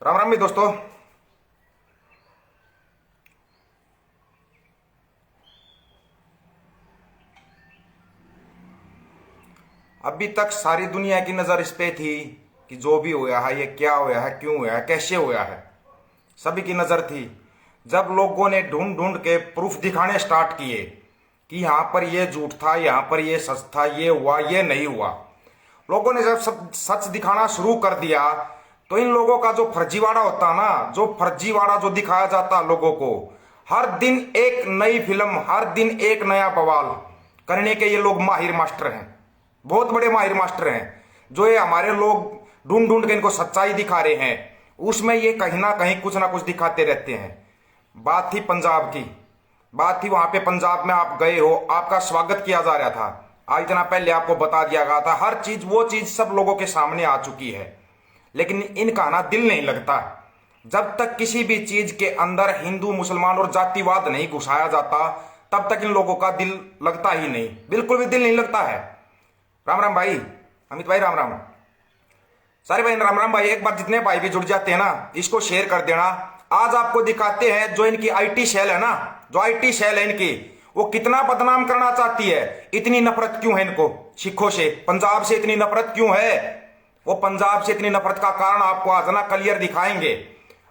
राम राम भी दोस्तों। अभी तक सारी दुनिया की नजर इस पे थी कि जो भी हुआ है ये क्या हुआ है, क्यों हुआ है, कैसे हुआ है। सभी की नजर थी। जब लोगों ने ढूंढ ढूंढ के प्रूफ दिखाने स्टार्ट किए कि यहां पर ये झूठ था, यहां पर ये सच था, ये हुआ, ये नहीं हुआ, लोगों ने जब सब सच दिखाना शुरू कर दिया तो इन लोगों का जो फर्जीवाड़ा होता ना, जो फर्जीवाड़ा जो दिखाया जाता लोगों को, हर दिन एक नई फिल्म, हर दिन एक नया बवाल करने के ये लोग माहिर मास्टर हैं। बहुत बड़े माहिर मास्टर हैं। जो ये हमारे लोग ढूंढ ढूंढ के इनको सच्चाई दिखा रहे हैं, उसमें ये कहीं ना कुछ दिखाते रहते हैं। बात थी पंजाब की, बात थी वहां पे पंजाब में आप गए हो, आपका स्वागत किया जा रहा था। आज इतना पहले आपको बता दिया गया था, हर चीज वो चीज सब लोगों के सामने आ चुकी है। लेकिन इनका ना दिल नहीं लगता। जब तक किसी भी चीज के अंदर हिंदू मुसलमान और जातिवाद नहीं घुसाया जाता तब तक इन लोगों का दिल लगता ही नहीं, बिल्कुल भी दिल नहीं लगता है। राम राम भाई, अमित भाई राम राम, सारे भाई राम राम भाई। एक बार जितने भाई भी जुड़ जाते हैं ना, इसको शेयर कर देना। आज आपको दिखाते हैं जो इनकी आईटी सेल है ना, जो आईटी सेल है इनकी, वो कितना बदनाम करना चाहती है। इतनी नफरत क्यों है इनको सिखों से, पंजाब से इतनी नफरत क्यों है। वो पंजाब से इतनी नफरत का कारण आपको आज ना क्लियर दिखाएंगे।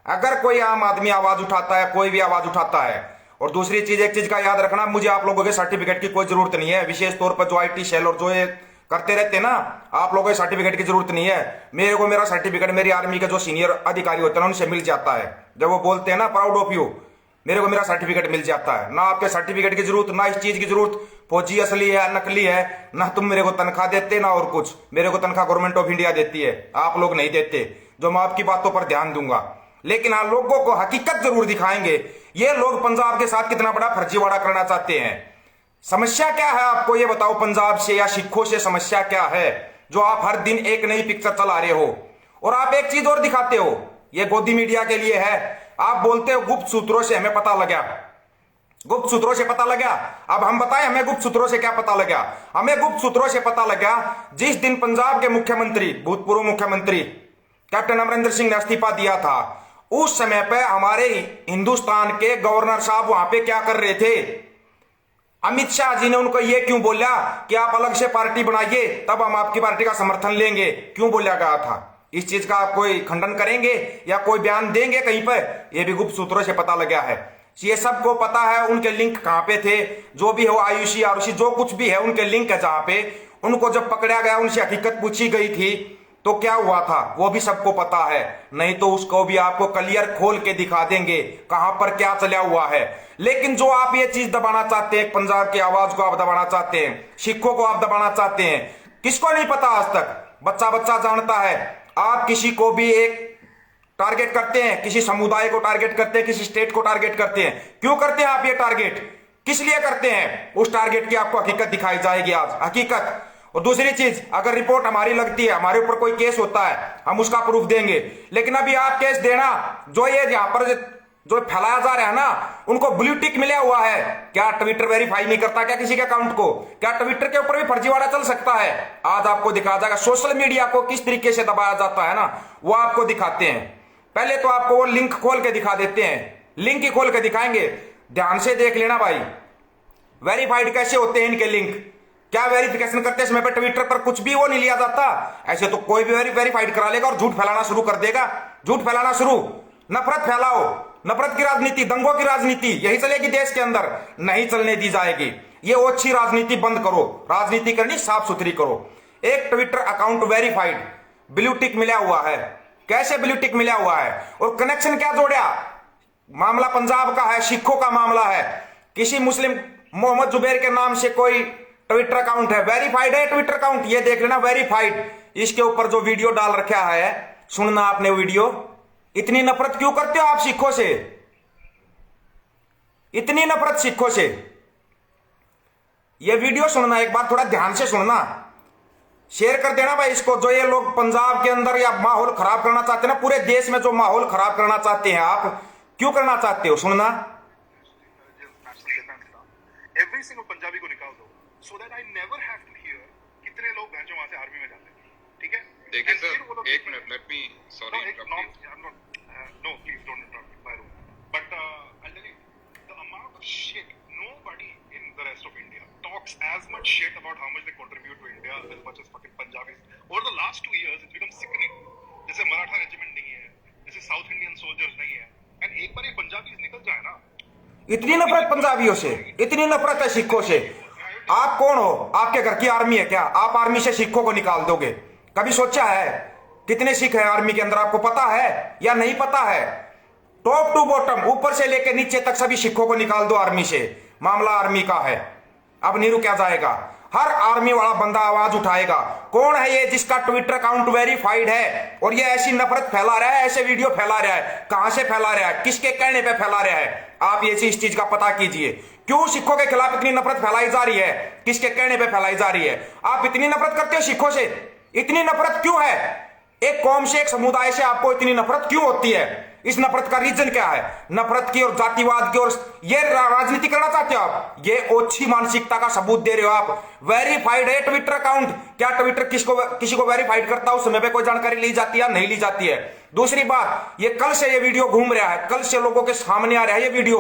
अगर कोई आम आदमी आवाज उठाता है, कोई भी आवाज उठाता है। और दूसरी चीज, एक चीज का याद रखना, मुझे आप लोगों के सर्टिफिकेट की कोई जरूरत नहीं है। विशेष तौर पर जो आईटी सेल और जो ये करते रहते हैं ना, आप लोगों को सर्टिफिकेट की जरूरत नहीं है। मेरे को मेरा सर्टिफिकेट मेरी आर्मी के जो सीनियर अधिकारी होते हैं उनसे मिल जाता है। जब वो बोलते हैं ना प्राउड ऑफ यू, मेरे को मेरा सर्टिफिकेट मिल जाता है। ना आपके सर्टिफिकेट की जरूरत, ना इस चीज की जरूरत फौजी असली है नकली है, ना तुम मेरे को तनख्वाह देते ना और कुछ। मेरे को तनख्वाह गवर्नमेंट ऑफ इंडिया देती है, आप लोग नहीं देते, जो मैं आपकी बातों पर ध्यान दूंगा। लेकिन हाँ, लोगों को हकीकत जरूर दिखाएंगे। ये लोग पंजाब के साथ कितना बड़ा फर्जीवाड़ा करना चाहते हैं। समस्या क्या है आपको ये बताओ, पंजाब से या सिखों से समस्या क्या है जो आप हर दिन एक नई पिक्चर चला रहे हो। और आप एक चीज और दिखाते हो, ये गोदी मीडिया के लिए है। आप बोलते हो गुप्त सूत्रों से हमें पता लगा, गुप्त सूत्रों से पता लगा। अब हम बताएं हमें गुप्त सूत्रों से क्या पता लगा। हमें गुप्त सूत्रों से पता लगा जिस दिन पंजाब के मुख्यमंत्री, भूतपूर्व मुख्यमंत्री कैप्टन अमरिंदर सिंह ने इस्तीफा दिया था, उस समय पे हमारे हिंदुस्तान के गवर्नर साहब वहां पे क्या कर रहे थे। अमित शाह जी ने उनको ये क्यों बोला कि आप अलग से पार्टी बनाइए, तब हम आपकी पार्टी का समर्थन लेंगे, क्यों बोला गया था। इस चीज का आप कोई खंडन करेंगे या कोई बयान देंगे कहीं पर। यह भी गुप्त सूत्रों से पता लगा है। ये सबको पता है उनके लिंक कहां पे थे, जो भी हो आयुषी आरुषि जो कुछ भी है उनके लिंक है। जहां पे उनको जब पकड़ा गया, उनसे हकीकत पूछी गई थी तो क्या हुआ था वो भी सबको पता है। नहीं तो उसको भी आपको क्लियर खोल के दिखा देंगे कहां पर क्या चला हुआ है। लेकिन जो आप ये चीज दबाना चाहते हैं, पंजाब की आवाज को आप दबाना चाहते हैं, सिखों को आप दबाना चाहते हैं, किसको नहीं पता आज तक, बच्चा बच्चा जानता है। आप किसी को भी एक टारगेट करते हैं, किसी समुदाय को टारगेट करते हैं, किसी स्टेट को टारगेट करते हैं। क्यों करते हैं आप ये टारगेट, किस लिए करते हैं। उस टारगेट की आपको हकीकत दिखाई जाएगी आज, हकीकत। और दूसरी चीज, अगर रिपोर्ट हमारी लगती है, हमारे ऊपर कोई केस होता है, हम उसका प्रूफ देंगे। लेकिन अभी आप केस देना, जो ये यहां पर जो फैलाया जा रहा है ना, उनको ब्लू टिक मिला हुआ है। क्या ट्विटर वेरीफाई नहीं करता क्या किसी के अकाउंट को। क्या ट्विटर के ऊपर भी फर्जीवाड़ा चल सकता है। आज आपको दिखाया जाएगा सोशल मीडिया को किस तरीके से दबाया जाता है ना, वो आपको दिखाते हैं। पहले तो आपको वो लिंक खोल के दिखा देते हैं, लिंक ही खोल के दिखाएंगे, ध्यान से देख लेना भाई। वेरीफाइड कैसे होते हैं इनके लिंक, क्या वेरिफिकेशन करते समय पर ट्विटर पर कुछ भी वो नहीं लिया जाता। ऐसे तो कोई भी वेरीफाइड करा लेगा और झूठ फैलाना शुरू कर देगा। झूठ फैलाना शुरू, नफरत फैलाओ, नफरत की राजनीति, दंगों की राजनीति यही चलेगी देश के अंदर, नहीं चलने दी जाएगी। ये ओछी राजनीति बंद करो, राजनीति करनी साफ सुथरी करो। एक Twitter account verified, blue tick मिला हुआ है। कैसे ब्लू टिक मिला हुआ है और कनेक्शन क्या जोड़ा। मामला पंजाब का है, सिखों का मामला है। किसी मुस्लिम मोहम्मद जुबैर के नाम से कोई ट्विटर अकाउंट है, वेरीफाइड है ट्विटर अकाउंट, ये देख लेना वेरीफाइड। इसके ऊपर जो वीडियो डाल रखा है, सुनना आपने वीडियो। इतनी नफरत क्यों करते हो आप सिखों से, इतनी नफरत सिखों से। ये वीडियो सुनना एक बार, थोड़ा ध्यान से सुनना, शेयर कर देना भाई इसको। जो ये लोग पंजाब के अंदर या माहौल खराब करना चाहते हैं ना, पूरे देश में जो माहौल खराब करना चाहते हैं, आप क्यों करना चाहते हो, सुनना। एवरी सिंगल पंजाबी को निकाल दो, so that I never have to hear कितने लोग वहां से आर्मी में जाते हैं। ठीक है, देखिए सर, एक minute, let me, sorry I'm not No, please don't interrupt me, Byron. But I'll tell you, the amount of shit, nobody in the rest of India talks as much shit about how much they contribute to India as much as fucking Punjabis. Over the last 2 years, it's become sickening. जैसे Maratha regiment नहीं है, जैसे south Indian soldiers नहीं है, and एक बार ये Punjabis निकल जाए ना, इतनी नफरत पंजाबियों से, इतनी नफरत है सिखों से। आप कौन हो? आपके घर की आर्मी है क्या? आप आर्मी से सिखों को निकाल दोगे? कभी सोचा है कितने सिख हैं आर्मी के अंदर? आपको पता है या नहीं पता है? टॉप टू बॉटम, ऊपर से लेकर नीचे तक सभी सिखों को निकाल दो आर्मी से। मामला आर्मी का है, अब नहीं रुका जाएगा। हर आर्मी वाला बंदा आवाज उठाएगा। कौन है ये जिसका ट्विटर अकाउंट वेरीफाइड है और ये ऐसी नफरत फैला रहा है, ऐसे वीडियो फैला रहा है? कहां से फैला रहा है? किसके कहने पे फैला रहा है? आप ये इस चीज का पता कीजिए। क्यों सिखों के खिलाफ इतनी नफरत फैलाई जा रही है? किसके कहने पे फैलाई जा रही है? आप इतनी नफरत करते हो सिखों से? इतनी नफरत क्यों है? एक कौम से, एक समुदाय से आपको इतनी नफरत क्यों होती है? इस नफरत का रीजन क्या है? नफरत की और जातिवाद की और ये राजनीति करना चाहते हो आप? ये ओछी मानसिकता का सबूत दे रहे हो आप। वेरीफाइड है ट्विटर अकाउंट। क्या ट्विटर किसी को वेरीफाइड करता है? उस समय पे कोई जानकारी ली जाती है? नहीं ली जाती है। दूसरी बात, ये कल से ये वीडियो घूम रहा है, कल से लोगों के सामने आ रहा है ये वीडियो।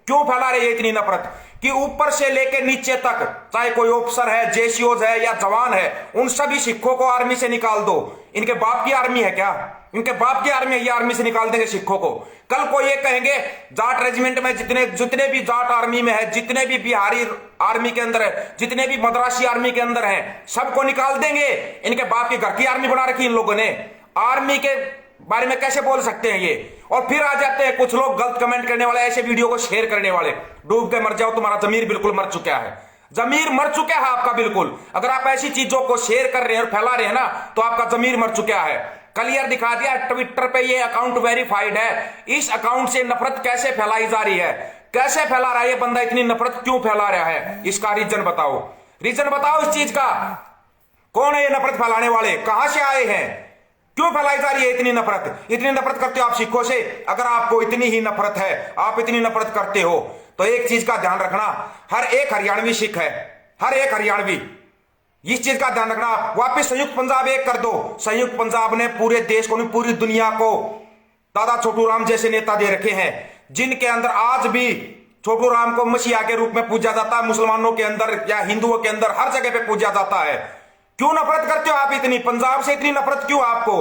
क्यों फैला रहे हैं इतनी नफरत? कि ऊपर से लेकर नीचे तक, चाहे कोई ऑफिसर है, जेसीओज है या जवान है, उन सभी सिखों को आर्मी से निकाल दो। इनके बाप की आर्मी है क्या? इनके बाप की आर्मी है, ये आर्मी से निकाल देंगे सिखों को। कल को ये कहेंगे जाट रेजिमेंट में जितने भी जाट आर्मी में है, जितने भी बिहारी आर्मी के अंदर है, जितने भी मद्रासी आर्मी के अंदर है, सबको निकाल देंगे। इनके बाप के घर की आर्मी बना रखी इन लोगों ने। आर्मी के बारे में कैसे बोल सकते हैं ये? और फिर आ जाते हैं कुछ लोग गलत कमेंट करने वाले, ऐसे वीडियो को शेयर करने वाले। डूब के मर जाओ, तुम्हारा जमीर बिल्कुल मर चुका है। जमीर मर चुका है आपका बिल्कुल। अगर आप ऐसी चीजों को शेयर कर रहे हैं और फैला रहे हैं ना, तो आपका जमीर मर चुका है। क्लियर दिखा दिया ट्विटर पे, ये अकाउंट वेरीफाइड है। इस अकाउंट से नफरत कैसे फैलाई जा रही है? कैसे फैला रहा है ये बंदा? इतनी नफरत क्यों फैला रहा है? इसका रीजन बताओ, रीजन बताओ इस चीज का। कौन है ये नफरत फैलाने वाले? कहां से आए हैं? क्यों फैलाई जा रही है इतनी नफरत? इतनी नफरत करते हो आप सिखों से? अगर आपको इतनी ही नफरत है, आप इतनी नफरत करते हो, तो एक चीज का ध्यान रखना, हर एक हरियाणवी सिख है, हर एक हरियाणवी। इस चीज का ध्यान रखना। आप वापिस संयुक्त पंजाब एक कर दो। संयुक्त पंजाब ने पूरे देश को नहीं, पूरी दुनिया को दादा छोटू राम जैसे नेता दे रखे हैं, जिनके अंदर आज भी छोटू राम को मसीहा के रूप में पूजा जाता है। मुसलमानों के अंदर या हिंदुओं के अंदर हर जगह पे पूजा जाता है। क्यों नफरत करते हो आप इतनी? पंजाब से इतनी नफरत क्यों आपको?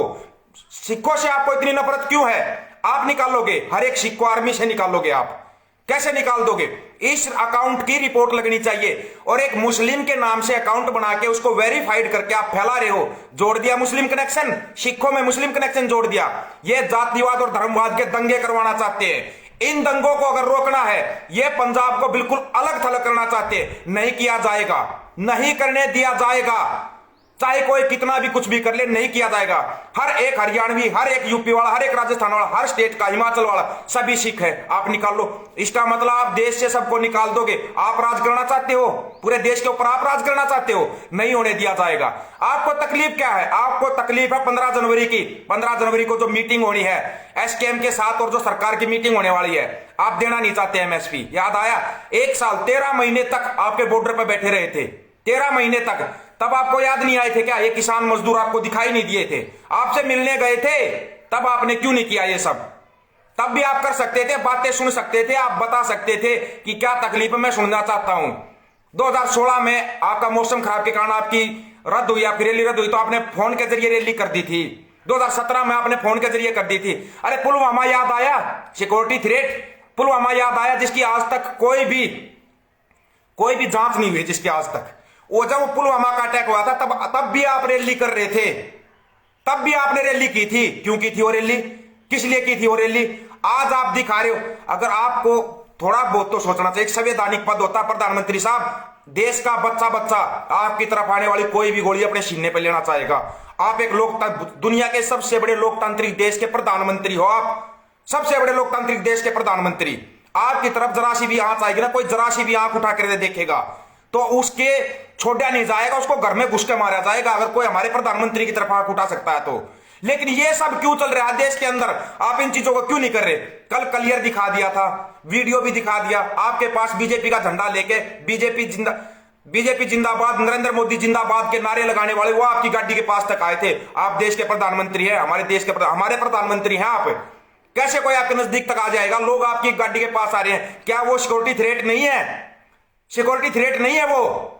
सिखों से आपको इतनी नफरत क्यों है? आप निकालोगे, हर एक सिख को आर्मी से निकालोगे आप? कैसे निकाल दोगे? इस अकाउंट की रिपोर्ट लगनी चाहिए। और एक मुस्लिम के नाम से अकाउंट बना के उसको वेरीफाइड करके आप फैला रहे हो। जोड़ दिया मुस्लिम कनेक्शन, सिखों में मुस्लिम कनेक्शन जोड़ दिया। ये जातिवाद और धर्मवाद के दंगे करवाना चाहते हैं। इन दंगों को अगर रोकना है, ये पंजाब को बिल्कुल अलग थलग करना चाहते हैं। नहीं किया जाएगा, नहीं करने दिया जाएगा। चाहे कोई कितना भी कुछ भी कर ले, नहीं किया जाएगा। हर एक हरियाणवी, हर एक यूपी वाला, हर एक राजस्थान वाला, हर स्टेट का, हिमाचल वाला, सभी सिख है। आप निकाल लो। इसका मतलब आप देश से सबको निकाल दोगे। आप राज करना चाहते हो, पूरे देश के ऊपर आप राज करना चाहते हो, नहीं होने दिया जाएगा। आपको तकलीफ क्या है? आपको तकलीफ है 15 जनवरी की। 15 जनवरी को जो मीटिंग होनी है एसकेएम के साथ और जो सरकार की मीटिंग होने वाली है, आप देना नहीं चाहते एमएसपी। याद आया? 1 साल 13 महीने तक आपके बॉर्डर पर बैठे रहे थे, 13 महीने तक। तब आपको याद नहीं आए थे क्या? ये किसान मजदूर आपको दिखाई नहीं दिए थे? आपसे मिलने गए थे, तब आपने क्यों नहीं किया ये सब? तब भी आप कर सकते थे, बातें सुन सकते थे, आप बता सकते थे कि क्या तकलीफ मैं सुनना चाहता हूं। 2016 में आपका मौसम खराब के कारण आपकी रद्द हुई, आपकी रैली रद्द हुई, तो आपने फोन के जरिए रैली कर दी थी। 2017 में आपने फोन के जरिए कर दी थी। अरे पुलवामा याद आया? सिक्योरिटी थ्रेट पुलवामा याद आया, जिसकी आज तक कोई भी जांच नहीं हुई, जिसकी आज तक। वो जब पुलवामा का अटैक हुआ था, तब भी आप रैली कर रहे थे, तब भी आपने रैली की थी। क्यों की थी वो रैली? किस लिए की थी वो रैली? आज आप दिखा रहे हो। अगर आपको थोड़ा बहुत तो सोचना चाहिए। एक संवैधानिक पद होता है प्रधानमंत्री साहब। देश का बच्चा आपकी तरफ आने वाली कोई भी गोली अपने सीने पर लेना चाहेगा। आप एक दुनिया के सबसे बड़े लोकतांत्रिक देश के प्रधानमंत्री हो। आप सबसे बड़े लोकतांत्रिक देश के प्रधानमंत्री, आपकी तरफ जरा सी भी आंच आएगी ना, कोई जरा सी भी आंख उठा कर देखेगा तो उसके छोड़ा नहीं जाएगा, उसको घर में घुस के मारा जाएगा। अगर कोई हमारे प्रधानमंत्री की तरफ आंख उठा सकता है तो। लेकिन ये सब क्यों चल रहा है देश के अंदर? आप इन चीजों को क्यों नहीं कर रहे? कल क्लियर दिखा दिया था, वीडियो भी दिखा दिया। आपके पास बीजेपी का झंडा लेके बीजेपी जिंदाबाद, नरेंद्र मोदी जिंदाबाद के नारे लगाने वाले वो आपकी गाड़ी के पास तक आए थे। आप देश के प्रधानमंत्री हैं, हमारे प्रधानमंत्री हैं आप। कैसे कोई आपके नजदीक तक आ जाएगा? लोग आपकी गाड़ी के पास आ रहे हैं, क्या वो सिक्योरिटी थ्रेट नहीं है? सिक्योरिटी थ्रेट नहीं है वो?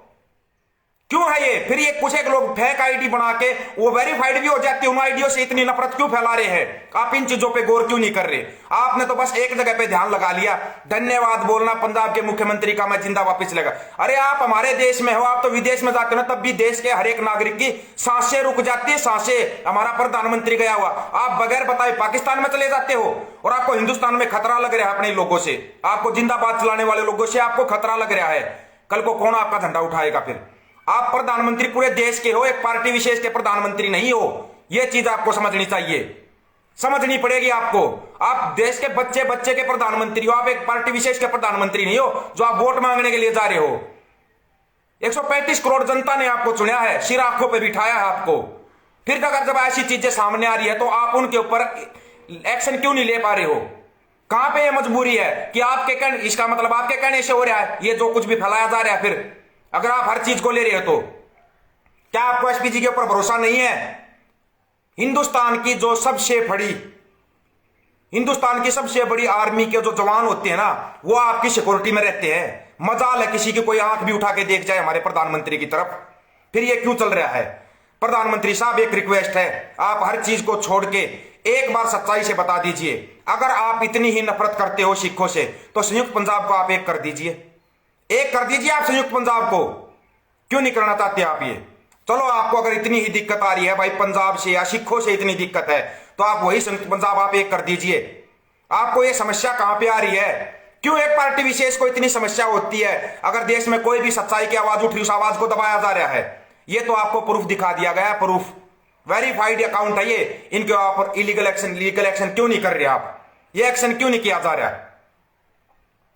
क्यों है ये? फिर ये कुछ एक लोग फेक आईडी बना के वो वेरीफाइड भी हो जाती है, उन आईडियों से इतनी नफरत क्यों फैला रहे हैं? आप इन चीजों पे गौर क्यों नहीं कर रहे? आपने तो बस एक जगह पे ध्यान लगा लिया, धन्यवाद बोलना पंजाब के मुख्यमंत्री का, मैं जिंदा वापस लगा। अरे आप हमारे देश में हो, आप तो विदेश में जाते हो ना, तब भी देश के हर एक नागरिक की सांसें रुक जाती है, सांसें। हमारा प्रधानमंत्री गया हुआ, आप बगैर बताए पाकिस्तान में चले जाते हो और आपको हिंदुस्तान में खतरा लग रहा है अपने लोगों से, आपको जिंदाबाद चलाने वाले लोगों से आपको खतरा लग रहा है। कल को कौन आपका झंडा उठाएगा? फिर आप प्रधानमंत्री पूरे देश के हो, एक पार्टी विशेष के प्रधानमंत्री नहीं हो। यह चीज आपको समझनी चाहिए, समझनी पड़ेगी आपको। आप देश के बच्चे बच्चे के प्रधानमंत्री हो, आप एक पार्टी विशेष के प्रधानमंत्री नहीं हो जो आप वोट मांगने के लिए जा रहे हो। 135 करोड़ जनता ने आपको चुना है, सिर आंखों पे बिठाया है आपको। फिर अगर जब ऐसी चीजें सामने आ रही है तो आप उनके ऊपर एक्शन क्यों नहीं ले पा रहे हो? कहां पे ये मजबूरी है कि आपके कहने, इसका मतलब आपके कहने से हो रहा है ये जो कुछ भी फैलाया जा रहा है? फिर अगर आप हर चीज को ले रहे हो तो क्या आपको एसपीजी के ऊपर भरोसा नहीं है? हिंदुस्तान की जो सबसे बड़ी, हिंदुस्तान की सबसे बड़ी आर्मी के जो जवान होते हैं ना, वो आपकी सिक्योरिटी में रहते हैं। मजाल है किसी की कोई आंख भी उठा के देख जाए हमारे प्रधानमंत्री की तरफ। फिर ये क्यों चल रहा है? प्रधानमंत्री साहब एक रिक्वेस्ट है, आप हर चीज को छोड़ के एक बार सच्चाई से बता दीजिए। अगर आप इतनी ही नफरत करते हो सिखों से तो संयुक्त पंजाब को आप एक कर दीजिए, एक कर दीजिए आप संयुक्त पंजाब को। क्यों नहीं करना चाहते आप ये? चलो आपको अगर इतनी ही दिक्कत आ रही है भाई पंजाब से या सिखों से इतनी दिक्कत है तो आप वही संयुक्त पंजाब आप एक कर दीजिए। आपको ये समस्या कहां पे आ रही है? क्यों एक पार्टी विशेष को इतनी समस्या होती है? अगर देश में कोई भी सच्चाई की आवाज उठ रही, उस आवाज को दबाया जा रहा है। ये तो आपको प्रूफ दिखा दिया गया, प्रूफ वेरीफाइड अकाउंट है ये। इनके ऊपर इलीगल एक्शन, लीगल एक्शन क्यों नहीं कर रहे आप? ये एक्शन क्यों नहीं किया जा रहा है?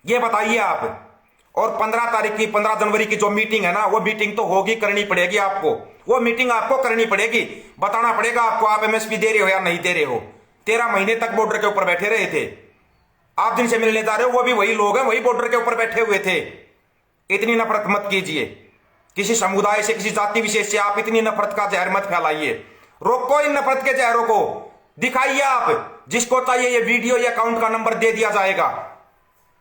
ये बताइए आप। और 15 जनवरी की जो मीटिंग है ना, वो मीटिंग तो होगी, करनी पड़ेगी आपको। वो मीटिंग आपको करनी पड़ेगी, बताना पड़ेगा आपको आप एमएसपी दे रहे हो या नहीं दे रहे हो। 13 महीने तक बॉर्डर के ऊपर बैठे रहे थे, आप जिनसे मिलने जा रहे हो वो भी वही लोग हैं, वही बॉर्डर के ऊपर बैठे हुए थे। इतनी नफरत मत कीजिए किसी समुदाय से, किसी जाति विशेष से। आप इतनी नफरत का जहर मत फैलाइए, रोको इन नफरत के जहरों को। दिखाइए आप, जिसको चाहिए ये वीडियो, ये अकाउंट का नंबर दे दिया जाएगा,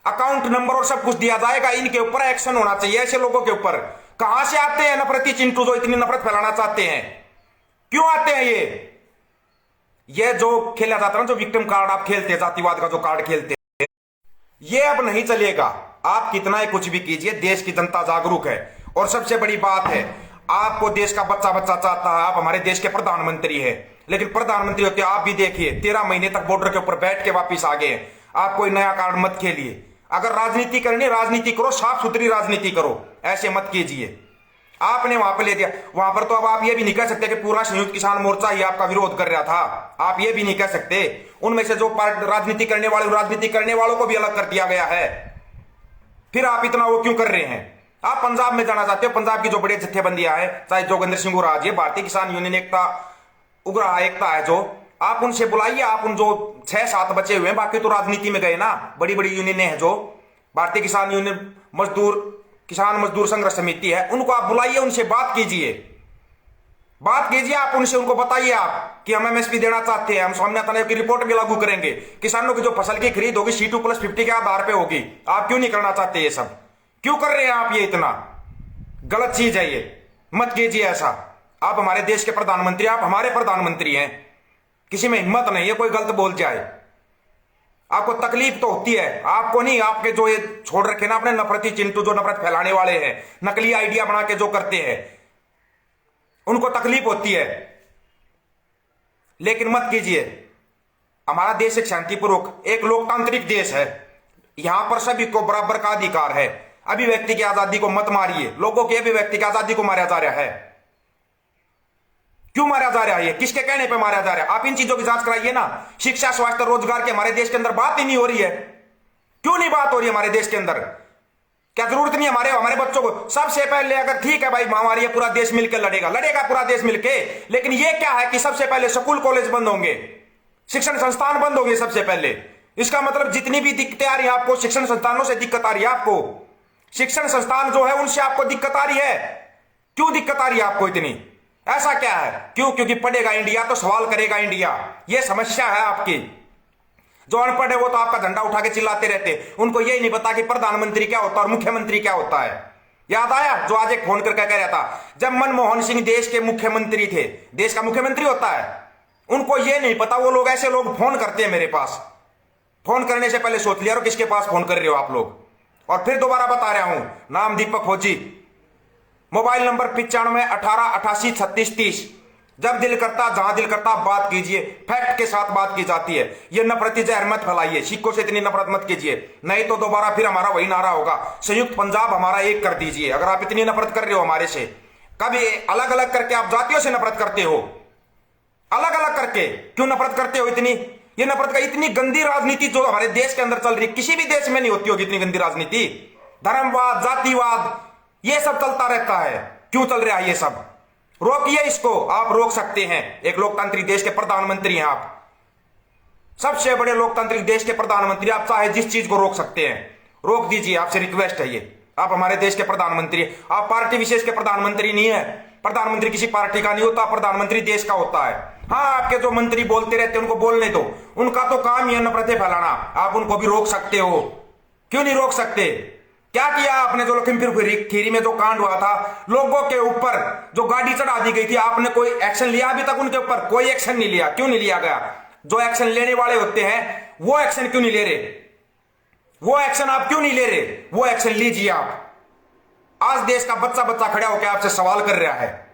अकाउंट नंबर और सब कुछ दिया जाएगा। इनके ऊपर एक्शन होना चाहिए, ऐसे लोगों के ऊपर। कहां से आते हैं नफरती चिंटू जो इतनी नफरत फैलाना चाहते हैं? क्यों आते हैं ये जो खेला जाता है ना, जो विक्टिम कार्ड आप खेलते हैं, जातिवाद का जो कार्ड खेलते हैं, ये अब नहीं चलेगा। आप कितना ही कुछ भी कीजिए, देश की जनता जागरूक है। और सबसे बड़ी बात है, आपको देश का बच्चा बच्चा चाहता है, आप हमारे देश के प्रधानमंत्री है। लेकिन प्रधानमंत्री होते आप भी देखिए 13 महीने तक बॉर्डर के ऊपर बैठ के वापिस आ गए। आप कोई नया कार्ड मत खेलिए। अगर राजनीति करनी, राजनीति करो, साफ सुथरी राजनीति करो, ऐसे मत कीजिए। आपने वहां पे ले दिया, वहां पर तो अब आप ये भी नहीं कह सकते कि पूरा संयुक्त किसान मोर्चा ही आपका विरोध कर रहा था। आप ये भी नहीं कह सकते। उनमें से जो राजनीति करने वाले, राजनीति करने वालों को भी अलग कर दिया गया है। फिर आप इतना वो क्यों कर रहे हैं? आप पंजाब में जाना चाहते हो, पंजाब की जो बड़े जत्थेबंदियां हैं, चाहे जोगिंदर सिंह उराज है, भारतीय किसान यूनियन एकता, उग्रहा एकता है, जो आप उनसे बुलाइए। आप उन जो 6-7 बचे हुए हैं, बाकी तो राजनीति में गए ना, बड़ी बड़ी यूनियनें हैं, जो भारतीय किसान यूनियन, किसान मजदूर संघर्ष समिति है, उनको आप बुलाइए, उनसे बात कीजिए, बात कीजिए आप उनसे। उनको बताइए आप कि हम एमएसपी देना चाहते हैं, हम स्वामीनाथन की रिपोर्ट भी लागू करेंगे, किसानों की जो फसल की खरीद होगी C2+50 के आधार पर होगी। आप क्यों नहीं करना चाहते? ये सब क्यों कर रहे हैं आप? ये इतना गलत चीज है, ये मत कीजिए ऐसा। आप हमारे देश के प्रधानमंत्री, आप हमारे प्रधानमंत्री हैं, किसी में हिम्मत नहीं है कोई गलत बोल जाए। आपको तकलीफ तो होती है, आपको नहीं, आपके जो ये छोड़ रखे ना अपने नफरती चिंटू, जो नफरत फैलाने वाले हैं, नकली आइडिया बना के जो करते हैं, उनको तकलीफ होती है। लेकिन मत कीजिए। हमारा देश एक शांतिपूर्वक, एक लोकतांत्रिक देश है, यहां पर सभी को बराबर का अधिकार है। अभिव्यक्ति की आजादी को मत मारिए, लोगों की अभिव्यक्ति की आजादी को मारा जा रहा है। क्यों मारा जा रहा है? ये किसके कहने पे मारा जा रहा है? आप इन चीजों की जांच कराइए ना। शिक्षा, स्वास्थ्य, रोजगार के हमारे देश के अंदर बात ही नहीं हो रही है। क्यों नहीं बात हो रही है हमारे देश के अंदर? क्या जरूरत नहीं हमारे बच्चों को? सबसे पहले, अगर ठीक है भाई महामारी है, पूरा देश मिलकर लड़ेगा पूरा देश मिलकर, लेकिन ये क्या है कि सबसे पहले स्कूल कॉलेज बंद होंगे, शिक्षण संस्थान बंद होंगे सबसे पहले। इसका मतलब जितनी भी दिक्कतें आ रही है आपको, शिक्षण संस्थानों से दिक्कत आ रही है आपको, शिक्षण संस्थान जो है उनसे आपको दिक्कत आ रही है। क्यों दिक्कत आ रही है आपको इतनी? ऐसा क्या है? क्यों? क्योंकि पढ़ेगा इंडिया तो सवाल करेगा इंडिया। यह समस्या है आपकी। जो अनपढ़ है वो तो आपका झंडा उठा के चिल्लाते रहते, उनको यही नहीं पता कि प्रधानमंत्री क्या होता है और मुख्यमंत्री क्या होता है। याद आया जो आज एक फोन करके कह रहा था, जब मनमोहन सिंह देश के मुख्यमंत्री थे, देश का मुख्यमंत्री होता है, उनको यह नहीं पता, वो लोग ऐसे लोग फोन करते हैं मेरे पास, फोन करने से पहले सोच लिया और किसके पास फोन कर रहे हो आप लोग। और फिर दोबारा बता रहा हूं, नाम दीपक फौजी, मोबाइल नंबर 9518883630। जब दिल करता, जहां दिल करता बात कीजिए, फैक्ट के साथ बात की जाती है। ये नफरती जहर मत फैलाइए, सिखों से इतनी नफरत मत कीजिए, नहीं तो दोबारा फिर हमारा वही नारा होगा, संयुक्त पंजाब हमारा एक कर दीजिए। अगर आप इतनी नफरत कर रहे हो हमारे से, कभी अलग अलग करके आप जातियों से नफरत करते हो, अलग अलग करके क्यों नफरत करते हो इतनी? ये नफरत का इतनी गंदी राजनीति जो हमारे देश के अंदर चल रही, किसी भी देश में नहीं होती होगी इतनी गंदी राजनीति। धर्मवाद, जातिवाद, ये सब चलता रहता है। क्यों चल रहा है ये सब? रोकिए इसको, आप रोक सकते हैं। एक लोकतांत्रिक देश के प्रधानमंत्री हैं आप, सबसे बड़े लोकतांत्रिक देश के प्रधानमंत्री, आप चाहे जिस चीज को रोक सकते हैं, रोक दीजिए। आपसे रिक्वेस्ट है ये, आप हमारे देश के प्रधानमंत्री, आप पार्टी विशेष के प्रधानमंत्री नहीं है। प्रधानमंत्री किसी पार्टी का नहीं होता, प्रधानमंत्री देश का होता है। हाँ, आपके जो मंत्री बोलते रहते हैं उनको बोलने दो, उनका तो काम ही है नफरतें फैलाना, आप उनको भी रोक सकते हो। क्यों नहीं रोक सकते? क्या किया आपने? जो लखीमपुर खीरी में जो कांड हुआ था, लोगों के ऊपर जो गाड़ी चढ़ा दी गई थी, आपने कोई एक्शन लिया? अभी तक उनके ऊपर कोई एक्शन नहीं लिया। क्यों नहीं लिया गया? जो एक्शन लेने वाले होते हैं वो एक्शन क्यों नहीं ले रहे? वो एक्शन आप क्यों नहीं ले रहे? वो एक्शन लीजिए आप। आज देश का बच्चा बच्चा खड़ा होकर आपसे सवाल कर रहा है।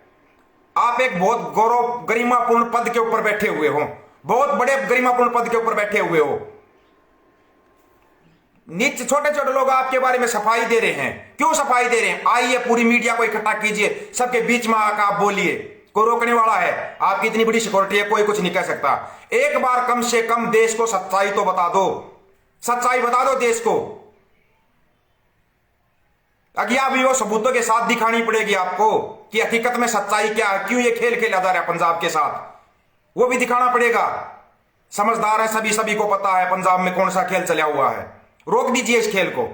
आप एक बहुत गौरव गरिमापूर्ण पद के ऊपर बैठे हुए हो, बहुत बड़े गरिमापूर्ण पद के ऊपर बैठे हुए हो, नीचे छोटे छोटे लोग आपके बारे में सफाई दे रहे हैं। क्यों सफाई दे रहे हैं? आइए पूरी मीडिया को इकट्ठा कीजिए, सबके बीच में आकर आप बोलिए, कोई रोकने वाला है? आपकी इतनी बड़ी सिक्योरिटी है, कोई कुछ नहीं कह सकता। एक बार कम से कम देश को सच्चाई तो बता दो, सच्चाई बता दो देश को। अज्ञा भी वो सबूतों के साथ दिखानी पड़ेगी आपको कि हकीकत में सच्चाई क्या है, क्यों ये खेल खेला जा रहा है पंजाब के साथ, वो भी दिखाना पड़ेगा। समझदार है सभी, सभी को पता है पंजाब में कौन सा खेल चला हुआ है। रोक दीजिए इस खेल को,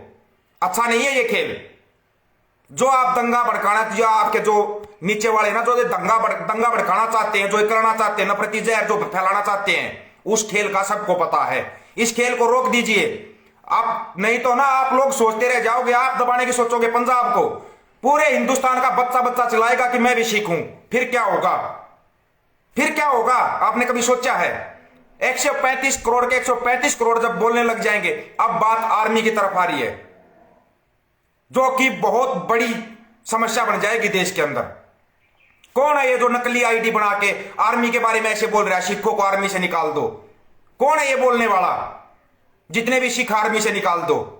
अच्छा नहीं है ये खेल। जो आप दंगा भड़काना, जो आपके जो नीचे वाले ना, जो दंगा भड़काना चाहते हैं, जो करना चाहते हैं, नफरती जहर जो फैलाना चाहते हैं, उस खेल का सबको पता है। इस खेल को रोक दीजिए आप, नहीं तो ना आप लोग सोचते रह जाओगे, आप दबाने की सोचोगे पंजाब को। पूरे हिंदुस्तान का बच्चा बच्चा चिल्लाएगा कि मैं भी सीखूं, फिर क्या होगा? फिर क्या होगा? आपने कभी सोचा है? 135 करोड़ के 135 करोड़ जब बोलने लग जाएंगे, अब बात आर्मी की तरफ आ रही है, जो कि बहुत बड़ी समस्या बन जाएगी देश के अंदर। कौन है ये जो नकली आईडी बना के आर्मी के बारे में ऐसे बोल रहा है, सिखों को आर्मी से निकाल दो? कौन है ये बोलने वाला? जितने भी सिख आर्मी से निकाल दो।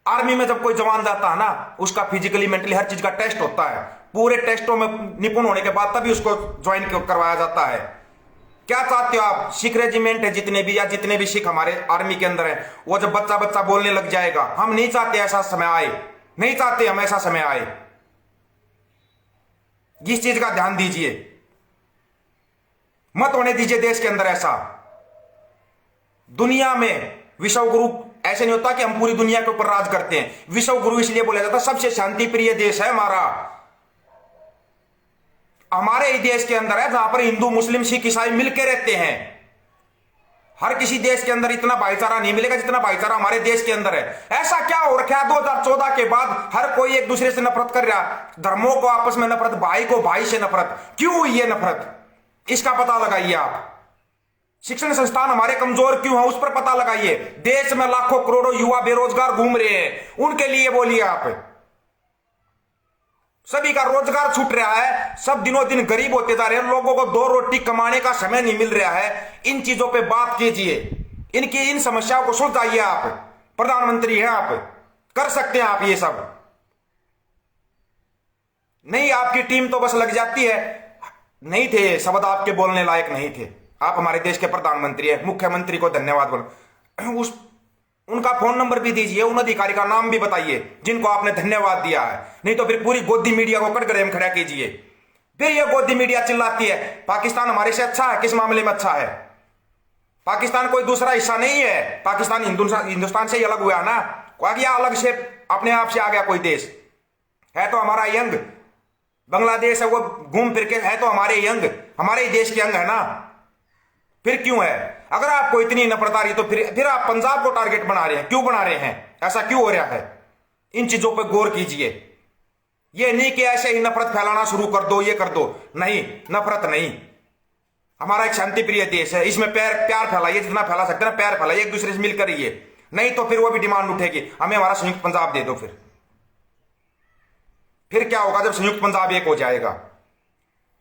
आर्मी में जब कोई जवान जाता है ना, उसका फिजिकली मेंटली हर चीज का टेस्ट होता है, पूरे टेस्टों में निपुण होने के बाद तभी उसको ज्वाइन करवाया जाता है। क्या चाहते हो आप? सिख रेजिमेंट है जितने भी, या जितने भी सिख हमारे आर्मी के अंदर है, वो जब बच्चा बच्चा बोलने लग जाएगा, हम नहीं चाहते ऐसा समय आए, नहीं चाहते हम ऐसा समय आए। इस चीज का ध्यान दीजिए, मत होने दीजिए देश के अंदर ऐसा। दुनिया में विश्व गुरु ऐसे नहीं होता कि हम पूरी दुनिया के ऊपर राज करते हैं। विश्व गुरु इसलिए बोला जाता है, सबसे शांति प्रिय देश है हमारा। हमारे ही देश के अंदर है जहां पर हिंदू मुस्लिम सिख ईसाई मिलके रहते हैं। हर किसी देश के अंदर इतना भाईचारा नहीं मिलेगा जितना भाईचारा हमारे देश के अंदर है। ऐसा क्या हो रखा है 2014 के बाद? हर कोई एक दूसरे से नफरत कर रहा है, धर्मों को आपस में नफरत, भाई को भाई से नफरत। क्यों हुई है नफरत? इसका पता लगाइए आप। शिक्षण संस्थान हमारे कमजोर क्यों है, उस पर पता लगाइए। देश में लाखों करोड़ों युवा बेरोजगार घूम रहे हैं, उनके लिए बोलिए आप। सभी का रोजगार छूट रहा है, सब दिनों दिन गरीब होते जा रहे हैं, लोगों को दो रोटी कमाने का समय नहीं मिल रहा है। इन चीजों पे बात कीजिए, इन समस्याओं को सुलझाइए। आप प्रधानमंत्री हैं, आप कर सकते हैं आप ये सब। नहीं, आपकी टीम तो बस लग जाती है। नहीं थे शब्द आपके बोलने लायक नहीं थे। आप हमारे देश के प्रधानमंत्री हैं, मुख्यमंत्री को धन्यवाद बोलो। उनका फोन नंबर भी दीजिए, उन अधिकारी का नाम भी बताइए जिनको आपने धन्यवाद दिया है। नहीं तो फिर पूरी गोदी मीडिया को कटघरे खड़ा कीजिए। फिर ये गोदी मीडिया चिल्लाती है पाकिस्तान हमारे से अच्छा है। किस मामले में अच्छा है? पाकिस्तान कोई दूसरा हिस्सा नहीं है, पाकिस्तान हिंदुस्तान से ही अलग हुआ ना। क्या अलग से अपने आप से आ गया कोई देश? है तो हमारा यंग। बांग्लादेश है वो घूम फिर के है तो हमारे यंग, हमारे ही देश के अंग है ना। फिर क्यों है? अगर आपको इतनी नफरत आ रही है तो फिर आप पंजाब को टारगेट बना रहे हैं। क्यों बना रहे हैं? ऐसा क्यों हो रहा है? इन चीजों पर गौर कीजिए। ये नहीं कि ऐसे ही नफरत फैलाना शुरू कर दो, ये कर दो। नहीं, नफरत नहीं। हमारा एक शांति प्रिय देश है, इसमें प्यार फैलाइए, जितना फैला सकते हैं ना प्यार फैलाइए, एक दूसरे से मिलकर रहिए। नहीं तो फिर वो भी डिमांड उठेगी, हमें हमारा संयुक्त पंजाब दे दो। फिर क्या होगा जब संयुक्त पंजाब एक हो जाएगा?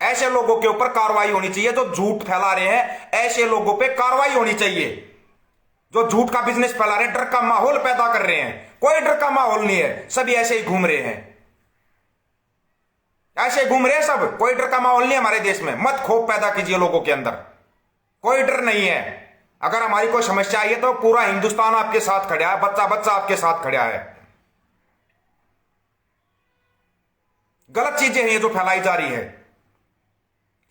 ऐसे लोगों के ऊपर कार्रवाई होनी चाहिए जो झूठ फैला रहे हैं। ऐसे लोगों पे कार्रवाई होनी चाहिए जो झूठ का बिजनेस फैला रहे हैं, डर का माहौल पैदा कर रहे हैं। कोई डर का माहौल नहीं है, सभी ऐसे ही घूम रहे हैं, ऐसे घूम रहे हैं सब। कोई डर का माहौल नहीं है हमारे देश में। मत खौफ पैदा कीजिए लोगों के अंदर, कोई डर नहीं है। अगर हमारी कोई समस्या आई है तो पूरा हिंदुस्तान आपके साथ खड़ा है, बच्चा बच्चा आपके साथ खड़ा है। गलत चीजें हैं ये जो फैलाई जा रही है।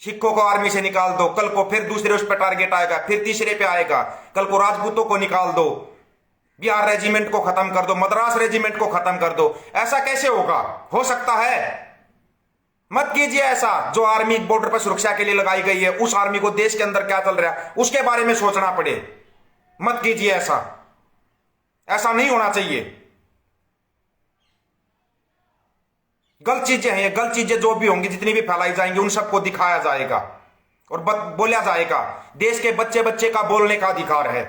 सिखों को आर्मी से निकाल दो, कल को फिर दूसरे उस पर टारगेट आएगा, फिर तीसरे पे आएगा, कल को राजपूतों को निकाल दो, बिहार रेजिमेंट को खत्म कर दो, मद्रास रेजिमेंट को खत्म कर दो। ऐसा कैसे होगा? हो सकता है? मत कीजिए ऐसा। जो आर्मी बॉर्डर पर सुरक्षा के लिए लगाई गई है, उस आर्मी को देश के अंदर क्या चल रहा है उसके बारे में सोचना पड़े। मत कीजिए ऐसा, ऐसा नहीं होना चाहिए। गलत चीजें हैं ये, गलत चीजें जो भी होंगी, जितनी भी फैलाई जाएंगी, उन सबको दिखाया जाएगा और बोला जाएगा। देश के बच्चे बच्चे का बोलने का अधिकार है।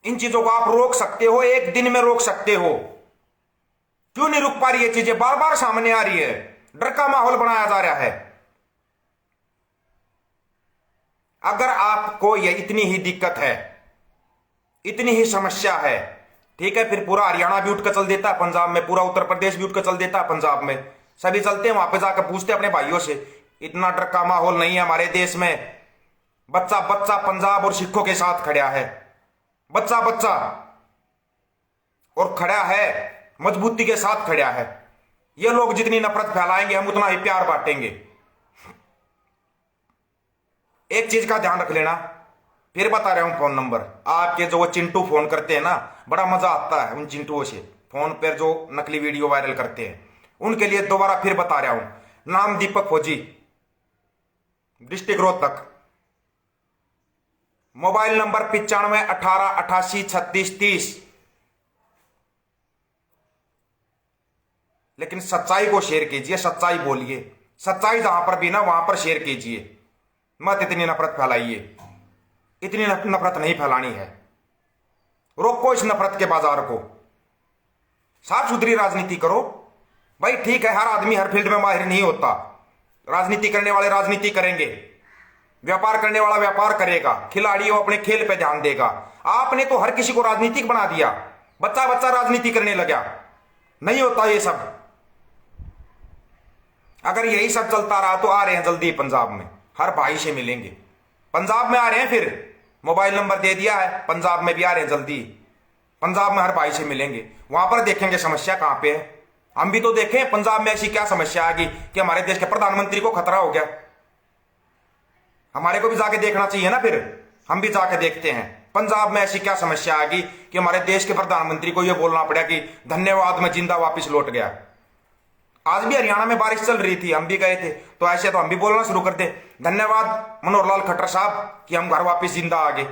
इन चीजों को आप रोक सकते हो, एक दिन में रोक सकते हो। क्यों नहीं रुक पा रही ये चीजें? बार बार सामने आ रही है, डर का माहौल बनाया जा रहा है। अगर आपको ये इतनी ही दिक्कत है, इतनी ही समस्या है, ठीक है, फिर पूरा हरियाणा भी उठकर चल देता है पंजाब में, पूरा उत्तर प्रदेश भी उठकर चल देता है पंजाब में। सभी चलते हैं वहां पे, जाकर पूछते अपने भाइयों से। इतना डर का माहौल नहीं है हमारे देश में। बच्चा बच्चा पंजाब और सिखों के साथ खड़ा है, बच्चा बच्चा, और खड़ा है, मजबूती के साथ खड़ा है। ये लोग जितनी नफरत फैलाएंगे, हम उतना ही प्यार बांटेंगे। एक चीज का ध्यान रख लेना, फिर बता रहा हूं, फोन नंबर आपके जो वो चिंटू फोन करते हैं ना, बड़ा मजा आता है उन चिंटुओं से, फोन पर जो नकली वीडियो वायरल करते हैं, उनके लिए दोबारा फिर बता रहा हूं। नाम दीपक फौजी, डिस्ट्रिक्ट रोहतक, मोबाइल नंबर 95 18 88 36 30। लेकिन सच्चाई को शेयर कीजिए, सच्चाई बोलिए, सच्चाई जहां पर भी ना वहां पर शेयर कीजिए। मत इतनी नफरत फैलाइए, इतनी नफरत नहीं फैलानी है। रोको इस नफरत के बाजार को, साफ सुथरी राजनीति करो। भाई ठीक है, हर आदमी हर फील्ड में माहिर नहीं होता। राजनीति करने वाले राजनीति करेंगे, व्यापार करने वाला व्यापार करेगा, खिलाड़ी वो अपने खेल पे ध्यान देगा। आपने तो हर किसी को राजनीतिक बना दिया, बच्चा बच्चा राजनीति करने लगा। नहीं होता ये सब। अगर यही सब चलता रहा तो आ रहे हैं जल्दी पंजाब में, हर भाई से मिलेंगे। पंजाब में आ रहे हैं, फिर मोबाइल नंबर दे दिया है, पंजाब में भी आ रहे हैं जल्दी। पंजाब में हर भाई से मिलेंगे, वहां पर देखेंगे समस्या कहां पे है। हम भी तो देखें पंजाब में ऐसी क्या समस्या आ गई कि हमारे देश के प्रधानमंत्री को खतरा हो गया। हमारे को भी जाके देखना चाहिए ना, फिर हम भी जाके देखते हैं पंजाब में ऐसी क्या समस्या आ गई कि हमारे देश के प्रधानमंत्री को यह बोलना पड़ा कि धन्यवाद मैं जिंदा वापिस लौट गया। आज भी हरियाणा में बारिश चल रही थी, हम भी गए थे, तो ऐसे तो हम भी बोलना शुरू कर दे, धन्यवाद मनोहर लाल खट्टर साहब कि हम घर वापिस जिंदा आ गए।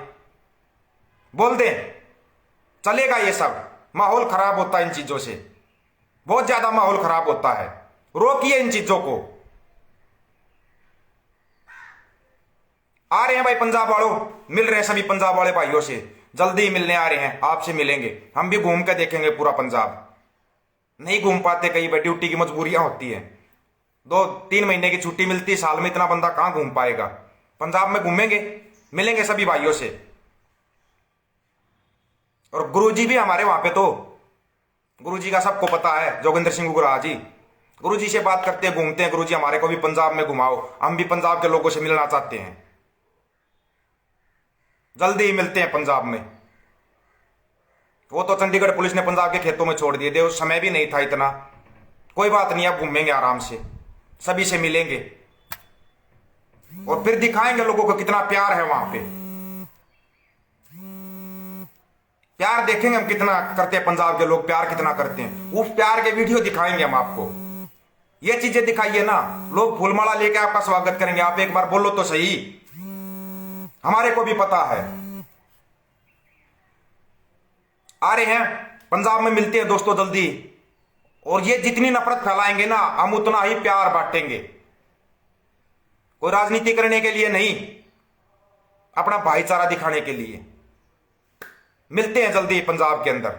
बोल दे, चलेगा ये सब। माहौल खराब होता है इन चीजों से, बहुत ज्यादा माहौल खराब होता है। रोकिए इन चीजों को। आ रहे हैं भाई पंजाब वालों, मिल रहे हैं सभी पंजाब वाले भाइयों से, जल्दी मिलने आ रहे हैं, आपसे मिलेंगे। हम भी घूम के देखेंगे पूरा पंजाब। नहीं घूम पाते, कई बार ड्यूटी की मजबूरियां होती है, 2-3 महीने की छुट्टी मिलती है साल में, इतना बंदा कहां घूम पाएगा। पंजाब में घूमेंगे, मिलेंगे सभी भाइयों से। और गुरुजी भी हमारे वहां पे, तो गुरुजी का सबको पता है, जोगिंदर सिंह गुराह जी, गुरुजी से बात करते हैं, घूमते हैं। गुरुजी हमारे को भी पंजाब में घुमाओ, हम भी पंजाब के लोगों से मिलना चाहते हैं। जल्दी ही मिलते हैं पंजाब में। वो तो चंडीगढ़ पुलिस ने पंजाब के खेतों में छोड़ दिए थे, उस समय भी नहीं था इतना। कोई बात नहीं, अब घूमेंगे आराम से, सभी से मिलेंगे और फिर दिखाएंगे लोगों को कितना प्यार है वहां पे। प्यार देखेंगे हम कितना करते हैं, पंजाब के लोग प्यार कितना करते हैं। उस प्यार के वीडियो दिखाएंगे हम आपको। ये चीजें दिखाइए ना, लोग फूलमाला लेके आपका स्वागत करेंगे। आप एक बार बोलो तो सही, हमारे को भी पता है। आ रहे हैं पंजाब में, मिलते हैं दोस्तों जल्दी। और ये जितनी नफरत फैलाएंगे ना, हम उतना ही प्यार बांटेंगे। कोई राजनीति करने के लिए नहीं, अपना भाईचारा दिखाने के लिए। मिलते हैं जल्दी पंजाब के अंदर।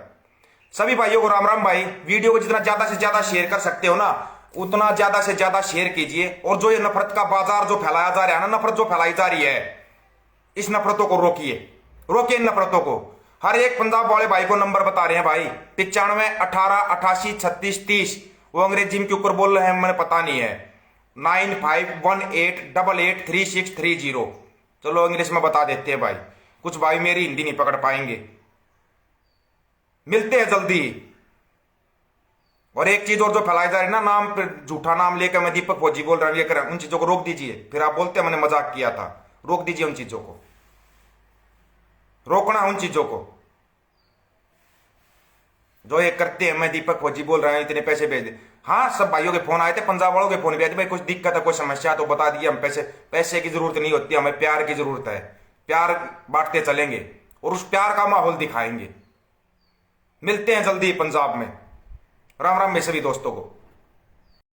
सभी भाइयों को राम राम भाई। वीडियो को जितना ज्यादा से ज्यादा शेयर कर सकते हो ना, उतना ज्यादा से ज्यादा शेयर कीजिए। और जो ये नफरत का बाजार जो फैलाया जा रहा है ना, नफरत जो फैलाई जा रही है, इस नफरतों को रोकिए, रोकिए इन नफरतों को। हर एक पंजाब वाले भाई को नंबर बता रहे हैं भाई, 95 18 88 36 30। वो अंग्रेजी में के ऊपर बोल रहे हैं, मैंने पता नहीं है। 9518883630। चलो इंग्लिश में बता देते हैं भाई, कुछ भाई मेरी हिंदी नहीं पकड़ पाएंगे। मिलते हैं जल्दी। और एक चीज और जो फैलाई जा रही है ना, नाम पे झूठा नाम लेकर मैं दीपक फौजी बोल रहा हूं, ये कर, उन चीजों को रोक दीजिए। फिर आप बोलते हैं मैंने मजाक किया था। रोक दीजिए उन चीजों को, रोकना उन चीजों को जो ये करते हैं। मैं दीपक फौजी बोल रहा हूं, इतने पैसे भेज दे। हाँ, सब भाइयों के फोन आए थे, पंजाब वालों के फोन भी आए थे, भाई कुछ दिक्कत है, कोई समस्या तो बता दिए। हम पैसे की जरूरत नहीं होती, हमें प्यार की जरूरत है। प्यार बांटते चलेंगे और उस प्यार का माहौल दिखाएंगे। मिलते हैं जल्दी पंजाब में। राम राम मेरे सभी दोस्तों को।